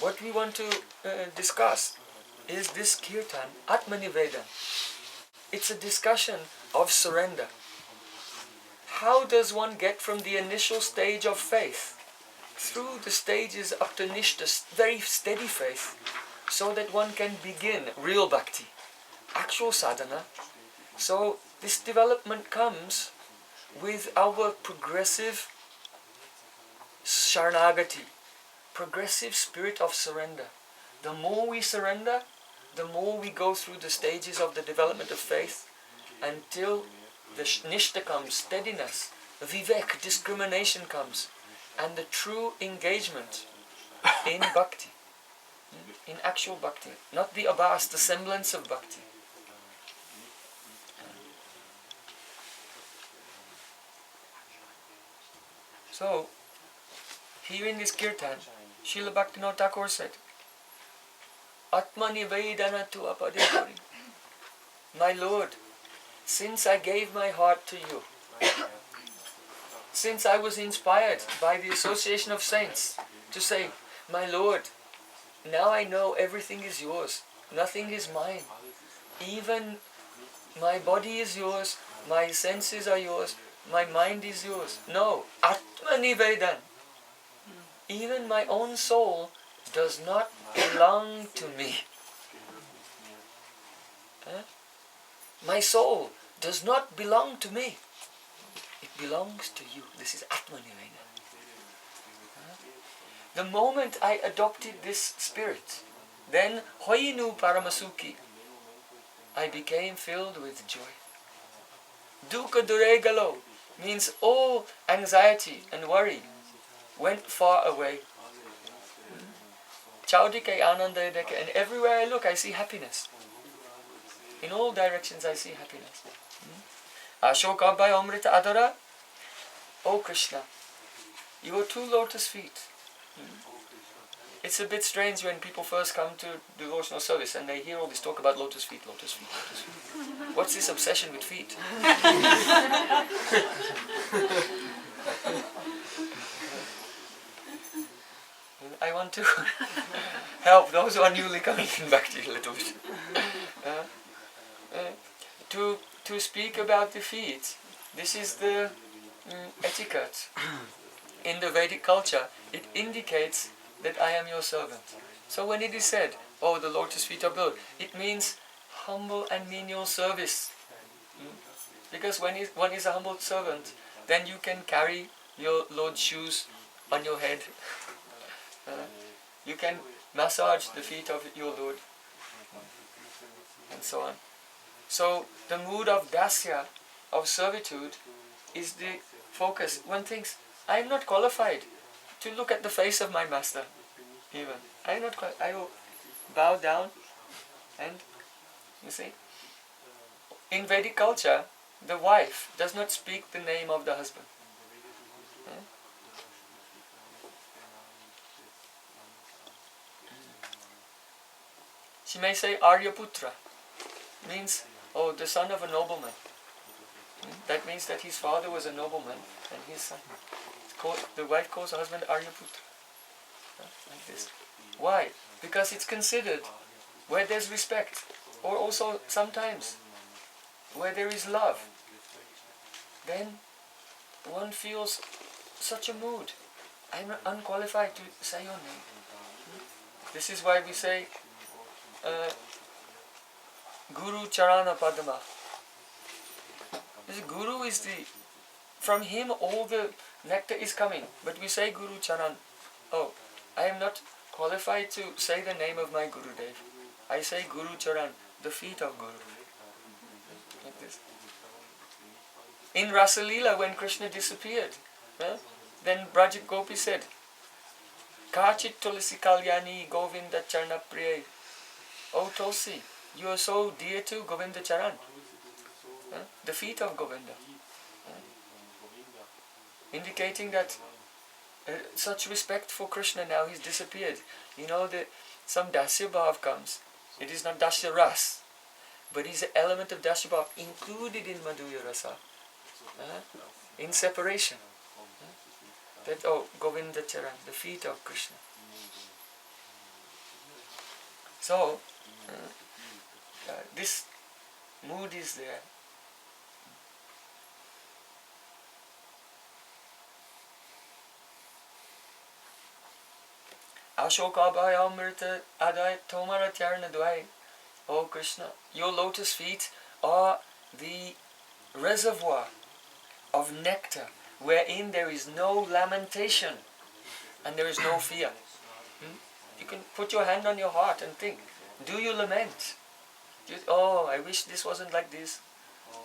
what we want to discuss is this Kirtan, Atma Nivedana. It's a discussion of surrender. How does one get from the initial stage of faith through the stages up to nistha, very steady faith, so that one can begin real bhakti, actual sadhana? So this development comes with our progressive sharnagati, progressive spirit of surrender. The more we surrender, the more we go through the stages of the development of faith until the nistha comes, steadiness, vivek, discrimination comes, and the true engagement in bhakti, in actual bhakti, not the abhas, the semblance of bhakti. So, here in this Kirtan, Srila Bhaktivinoda Thakura said, Atma Nivedana tu apadipuri. My Lord, since I gave my heart to you, since I was inspired by the association of saints to say, my Lord, now I know everything is yours, nothing is mine. Even my body is yours, my senses are yours, my mind is yours. No, Atma Nivedana. Even my own soul does not belong to me. My soul does not belong to me. It belongs to you. This is Atma Nivedana. The moment I adopted this spirit, then Hoinu Paramasuki, I became filled with joy. Dukkha duregalo means all anxiety and worry went far away. Chaudike Ananda, and everywhere I look I see happiness. In all directions I see happiness. Ashokabhai Amrita Adara, O Krishna, your two lotus feet. It's a bit strange when people first come to devotional service and they hear all this talk about lotus feet, lotus feet, lotus feet. What's this obsession with feet? I want to help those who are newly coming in Bhakti a little bit. To speak about the feet, this is the etiquette. In the Vedic culture, it indicates that I am your servant. So when it is said, oh, the lotus feet are built, it means humble and menial service. Because when one is a humble servant, then you can carry your Lord's shoes on your head. You can massage the feet of your Lord, and so on. So the mood of dasya, of servitude, is the focus. One thinks, I am not qualified to look at the face of my master, even. I am not I will bow down and, you see, in Vedic culture, the wife does not speak the name of the husband. She may say Aryaputra, means, oh, the son of a nobleman. That means that his father was a nobleman and his son. The wife calls her husband Aryaputra. Like this. Why? Because it's considered where there's respect, or also sometimes where there is love. Then one feels such a mood. I'm unqualified to say your name. This is why we say Guru Charana Padma. This Guru is from him all the nectar is coming. But we say Guru Charan. Oh, I am not qualified to say the name of my Guru Dev. I say Guru Charan, the feet of Guru. Like this. In Rasa Leela, when Krishna disappeared, then Brajit Gopi said, Kachit Tulsi Kalyani Govinda Charna Priya. Oh Tulsi, you are so dear to Govinda Charan, the feet of Govinda. Indicating that such respect for Krishna now he's disappeared. You know that some Dasya Bhav comes. It is not Dasya Ras, but is an element of Dasya Bhav included in Madhurya Rasa. In separation. That, oh, Govinda Charan, the feet of Krishna. So, this mood is there. Ashokabhayamrita adai tomaratyarna dvai. Oh Krishna, your lotus feet are the reservoir of nectar, wherein there is no lamentation and there is no fear. You can put your hand on your heart and think, do you lament? Oh, I wish this wasn't like this.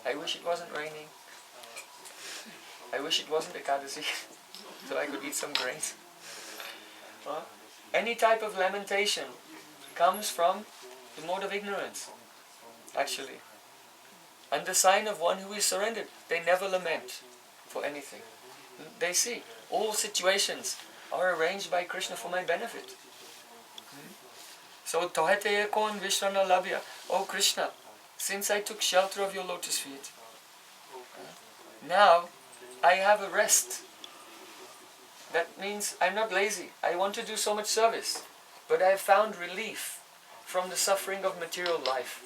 I wish it wasn't raining. I wish it wasn't Ekadasi, so I could eat some grains. Any type of lamentation comes from the mode of ignorance, actually. And the sign of one who is surrendered, they never lament for anything. They see, all situations are arranged by Krishna for my benefit. So, Tohete Ekon Vishrana Labhya. Oh Krishna, since I took shelter of your lotus feet, now I have a rest. That means I'm not lazy. I want to do so much service, but I have found relief from the suffering of material life.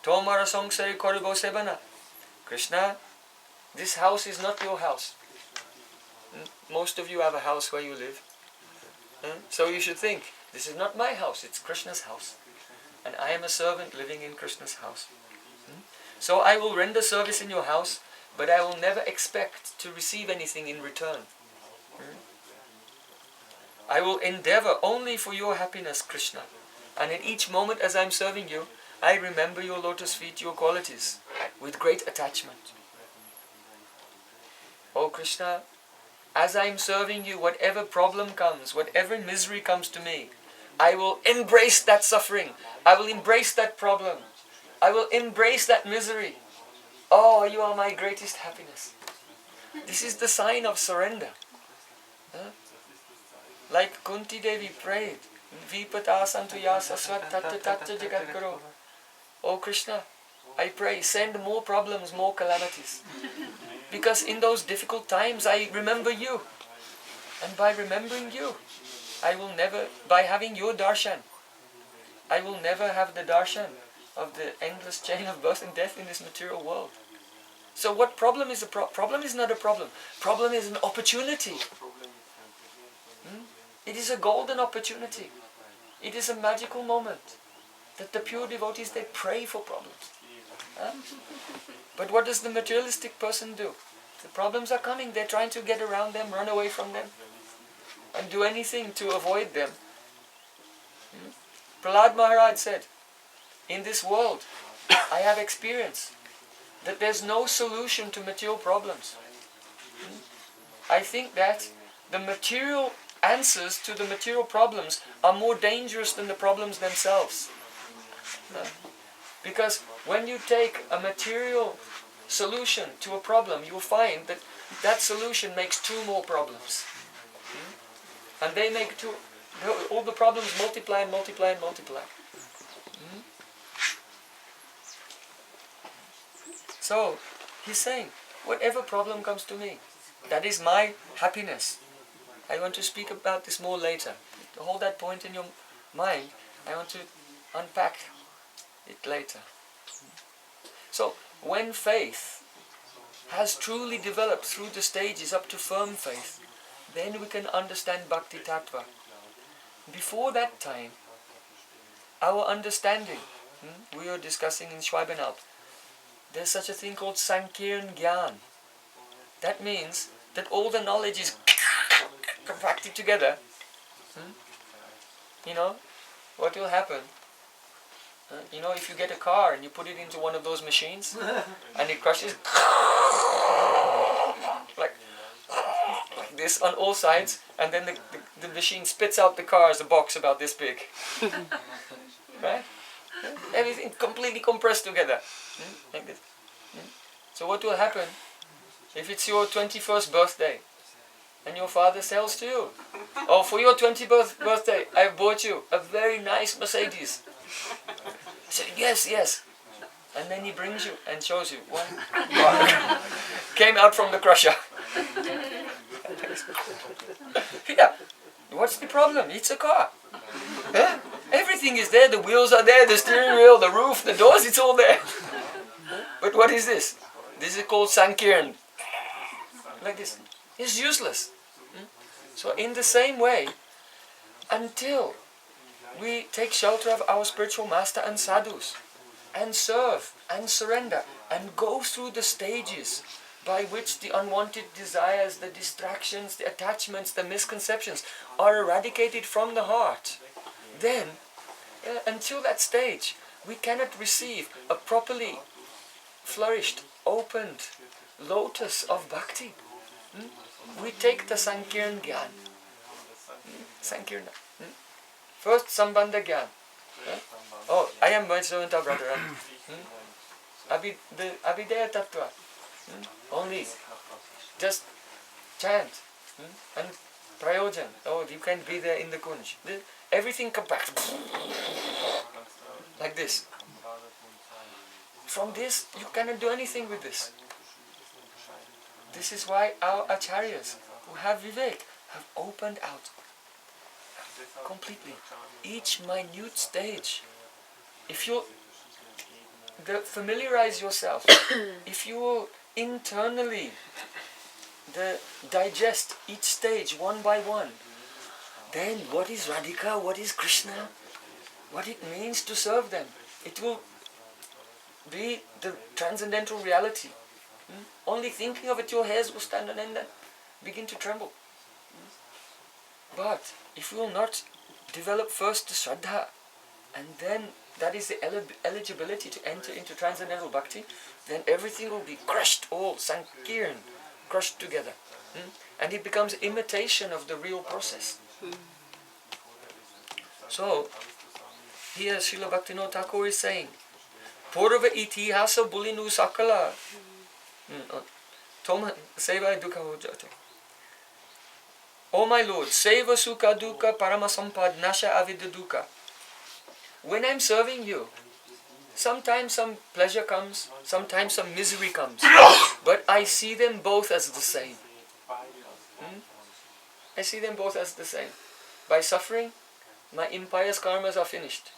Tomara Sangsari Koribo Sebana. Krishna, this house is not your house. Most of you have a house where you live. So you should think, this is not my house, it's Krishna's house. And I am a servant living in Krishna's house. So I will render service in your house, but I will never expect to receive anything in return. I will endeavor only for your happiness, Krishna. And in each moment as I am serving you, I remember your lotus feet, your qualities, with great attachment. Oh Krishna, as I am serving you, whatever problem comes, whatever misery comes to me, I will embrace that suffering. I will embrace that problem. I will embrace that misery. Oh, you are my greatest happiness. This is the sign of surrender. Like Kunti Devi prayed, Vipata Santu Yasasvat Tatta Tatta Jagat Guru. Oh Krishna, I pray, send more problems, more calamities. Because in those difficult times I remember you. And by remembering you, I will never, by having your darshan, I will never have the darshan of the endless chain of birth and death in this material world. So what problem is a problem is not a problem. Problem is an opportunity. It is a golden opportunity. It is a magical moment that the pure devotees, they pray for problems. But what does the materialistic person do? The problems are coming, they're trying to get around them, run away from them, and do anything to avoid them. Prahlad Maharaj said, in this world, I have experience that there's no solution to material problems. I think that the material answers to the material problems are more dangerous than the problems themselves. Because when you take a material solution to a problem, you will find that that solution makes two more problems. And they make two, all the problems multiply and multiply and multiply. So, he's saying, whatever problem comes to me, that is my happiness. I want to speak about this more later. Hold that point in your mind. I want to unpack it later. So, when faith has truly developed through the stages up to firm faith, then we can understand Bhakti Tattva. Before that time, our understanding, we are discussing in Schwalbenalp, there's such a thing called Sankirn Gyan. That means that all the knowledge is compacted together. You know, what will happen? You know, if you get a car and you put it into one of those machines and it crushes like this on all sides, and then the machine spits out the car as a box about this big. Right? Everything completely compressed together. Like this. So what will happen if it's your 21st birthday and your father sells to you? Oh, for your 20th birthday, I've bought you a very nice Mercedes. I said, yes, yes. And then he brings you and shows you one came out from the crusher. Yeah. What's the problem? It's a car. Huh? Everything is there, the wheels are there, the steering wheel, the roof, the doors, it's all there. But what is this? This is called Sankirtan. Like this. It's useless. So in the same way, until we take shelter of our spiritual master and sadhus, and serve, and surrender, and go through the stages by which the unwanted desires, the distractions, the attachments, the misconceptions are eradicated from the heart, then, until that stage, we cannot receive a properly flourished, opened lotus of bhakti. We take the Sankirtan Gyan. Sankirtan. First, Sambandha Gyan. Oh, I am my servant of Radharani. Abhideya Tattva. Only just chant. And Prayojan. Oh, you can be there in the kunj. Everything comes back. Like this. From this, you cannot do anything with this. This is why our acharyas, who have vivek, have opened out completely each minute stage. If you familiarize yourself, if you will internally digest each stage one by one, then what is Radhika, what is Krishna, what it means to serve them, it will be the transcendental reality. Only thinking of it, your hairs will stand on end and begin to tremble. But if you will not develop first the Shraddha, and then that is the eligibility to enter into transcendental bhakti, then everything will be crushed, all Sankirtan, crushed together. And it becomes imitation of the real process. So, here Srila Bhaktivinoda Thakura is saying, Purva itihasa bulinu sakala Toma seva dukkha ho jate. Oh my Lord, seva sukha dukkha paramasampad nasha avidya dukkha. When I'm serving you, sometimes some pleasure comes, sometimes some misery comes, but I see them both as the same. I see them both as the same. By suffering, my impious karmas are finished.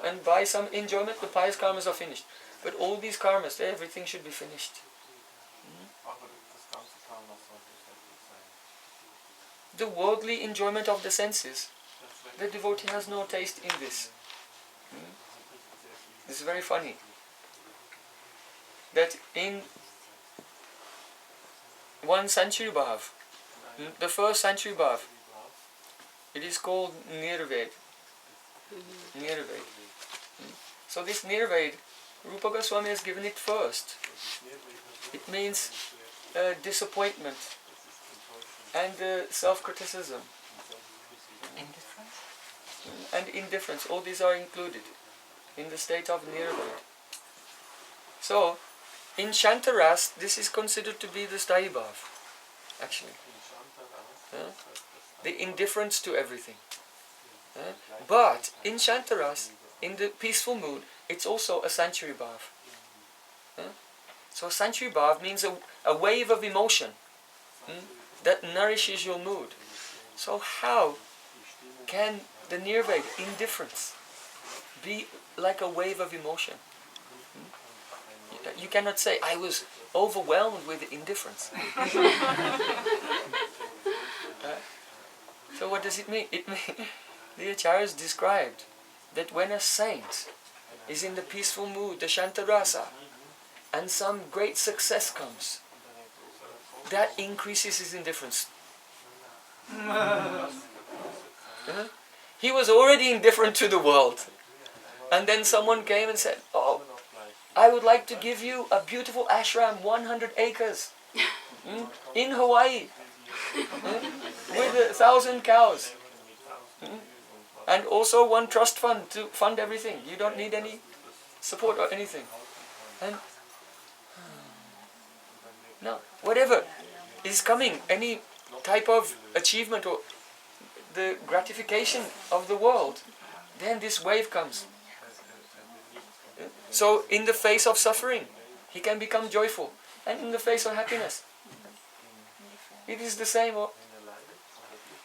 And by some enjoyment, the pious karmas are finished. But all these karmas, everything should be finished. The worldly enjoyment of the senses, the devotee has no taste in this. This is very funny. That in one Sanchari Bhav, the first Sanchari Bhav, it is called Nirved. Nirved. So this Nirved, Rupa Goswami has given it first. It means disappointment and self-criticism and indifference. All these are included in the state of Nirved. So, in Shantaras, this is considered to be the Sthayi Bhav, actually. The indifference to everything. But in Shantaras, in the peaceful mood, it's also a Sanchari Bhav. So Sanchari Bhav means a wave of emotion that nourishes your mood. So how can the Nirved, indifference, be like a wave of emotion? You cannot say, I was overwhelmed with indifference. So what does it mean? It means, the Acharyas described that when a saint is in the peaceful mood, the Shantarasa, and some great success comes, that increases his indifference. He was already indifferent to the world. And then someone came and said, oh, I would like to give you a beautiful ashram, 100 acres, in Hawaii, with 1,000 cows. And also one trust fund to fund everything. You don't need any support or anything. And no, whatever is coming, any type of achievement or the gratification of the world, then this wave comes. So in the face of suffering, he can become joyful. And in the face of happiness, it is the same.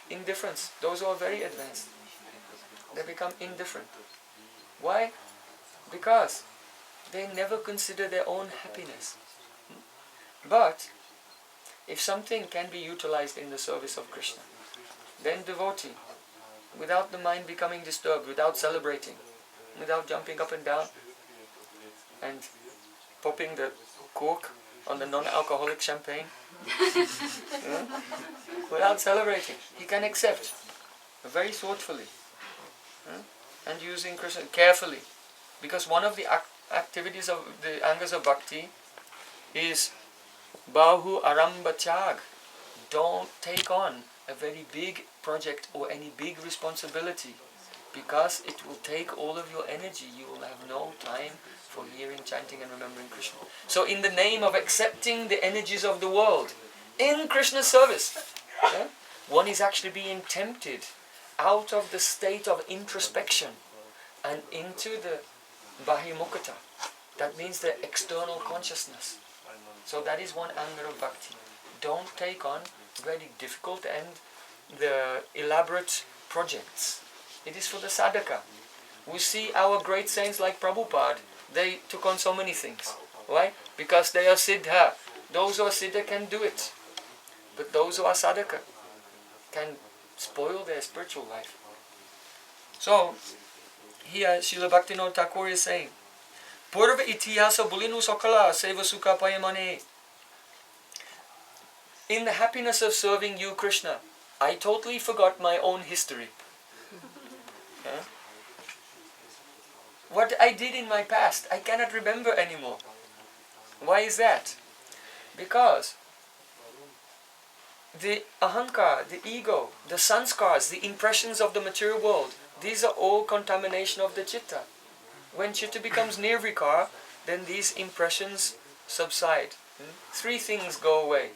indifference. Those who are very advanced, they become indifferent. Why? Because they never consider their own happiness. But if something can be utilized in the service of Krishna, then devotee, without the mind becoming disturbed, without celebrating, without jumping up and down and popping the cork on the non-alcoholic champagne, without celebrating, he can accept very thoughtfully and using Krishna carefully. Because one of the activities of the angas of bhakti is Bahu Aramba Tyag. Don't take on a very big project or any big responsibility, because it will take all of your energy. You will have no time for hearing, chanting and remembering Krishna. So in the name of accepting the energies of the world in Krishna's service, one is actually being tempted out of the state of introspection and into the bahimukata. That means the external consciousness. So that is one anga of bhakti. Don't take on very difficult and the elaborate projects. It is for the sadhaka. We see our great saints like Prabhupada, they took on so many things. Why? Because they are siddha. Those who are siddha can do it. But those who are sadhaka can spoil their spiritual life. So, here Srila Bhaktivinoda Thakura is saying, Purva itihasa bulinu sakala seva sukha payamane. In the happiness of serving you, Krishna, I totally forgot my own history. What I did in my past, I cannot remember anymore. Why is that? Because the ahankar, the ego, the sanskars, the impressions of the material world, these are all contamination of the chitta. When chitta becomes nirvikar, then these impressions subside. Three things go away.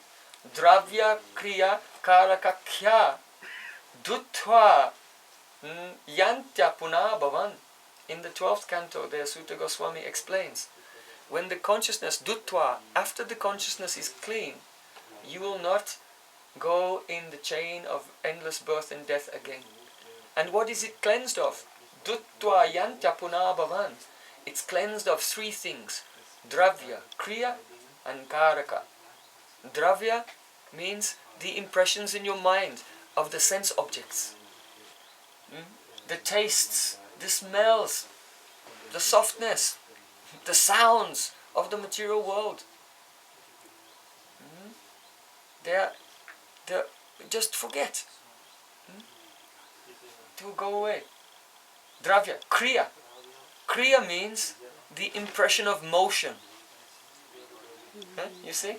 Dravya, kriya, karaka, kya, duttva, yantya puna bhavan. In the 12th canto, there Sutta Goswami explains, when the consciousness, duttva, after the consciousness is clean, you will not go in the chain of endless birth and death again. And what is it cleansed of? Duttva yantya puna bhavan. It's cleansed of three things: dravya, kriya, and karaka. Dravya means the impressions in your mind of the sense objects, the tastes, the smells, the softness, the sounds of the material world. Just forget. To go away. Dravya, kriya. Kriya means the impression of motion. You see?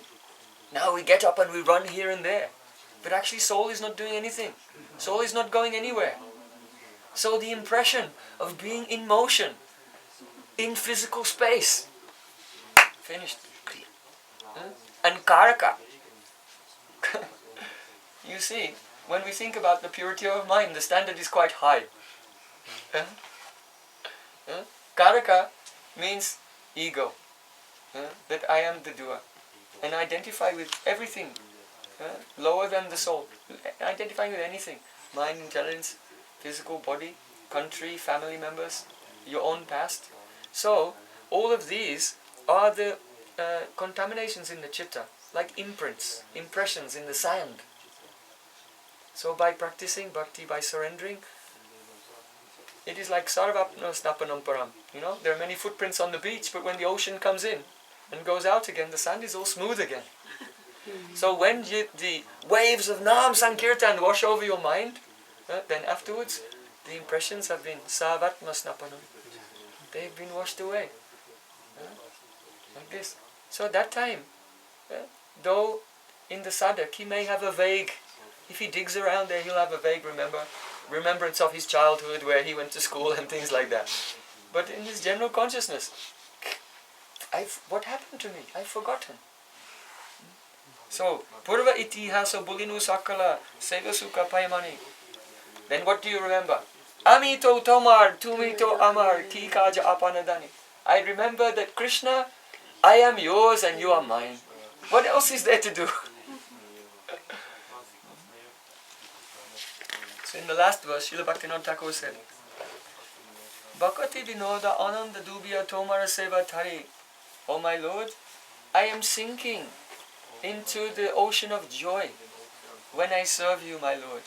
Now we get up and we run here and there. But actually soul is not doing anything. Soul is not going anywhere. So the impression of being in motion, in physical space. Finished. And karaka. You see, when we think about the purity of mind, the standard is quite high. Karaka means ego. That I am the doer. And identify with everything lower than the soul. Identifying with anything. Mind, intelligence, physical body, country, family members, your own past. So, all of these are the contaminations in the chitta, like imprints, impressions in the sand. So by practicing bhakti, by surrendering, it is like sarvapna snapanam param. You know, there are many footprints on the beach, but when the ocean comes in and goes out again, the sand is all smooth again. So when the waves of Nam Sankirtan wash over your mind, then afterwards the impressions have been sarvatma snapanam. They've been washed away. Like this. So at that time, though in the sadhak he may have a vague, if he digs around there he'll have a vague remembrance of his childhood where he went to school and things like that. But in his general consciousness, what happened to me? I've forgotten. So, Purva itihasa bulinu sakala seva sukha payamani. Then what do you remember? Amito tomar, tumito amar, ki kaja apanadani. I remember that Krishna, I am yours and you are mine. What else is there to do? So in the last verse, Srila Bhaktivinoda Thakura said, Bhaktivinoda Ananda Dubya Tomara Seva Thari. O my Lord, I am sinking into the ocean of joy when I serve you, my Lord.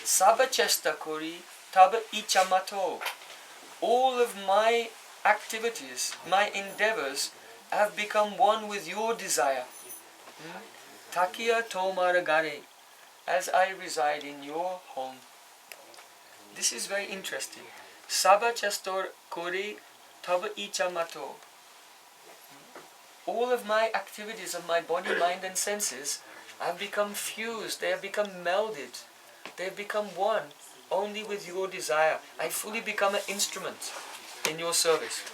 Sabha chesta kori taba ichamato. All of my activities, my endeavors have become one with your desire. Takiya tomara gare, as I reside in your home. This is very interesting. Sabha chestor kori taba ichamato. All of my activities of my body, mind and senses have become fused, they have become melded, they have become one only with your desire. I fully become an instrument in your service.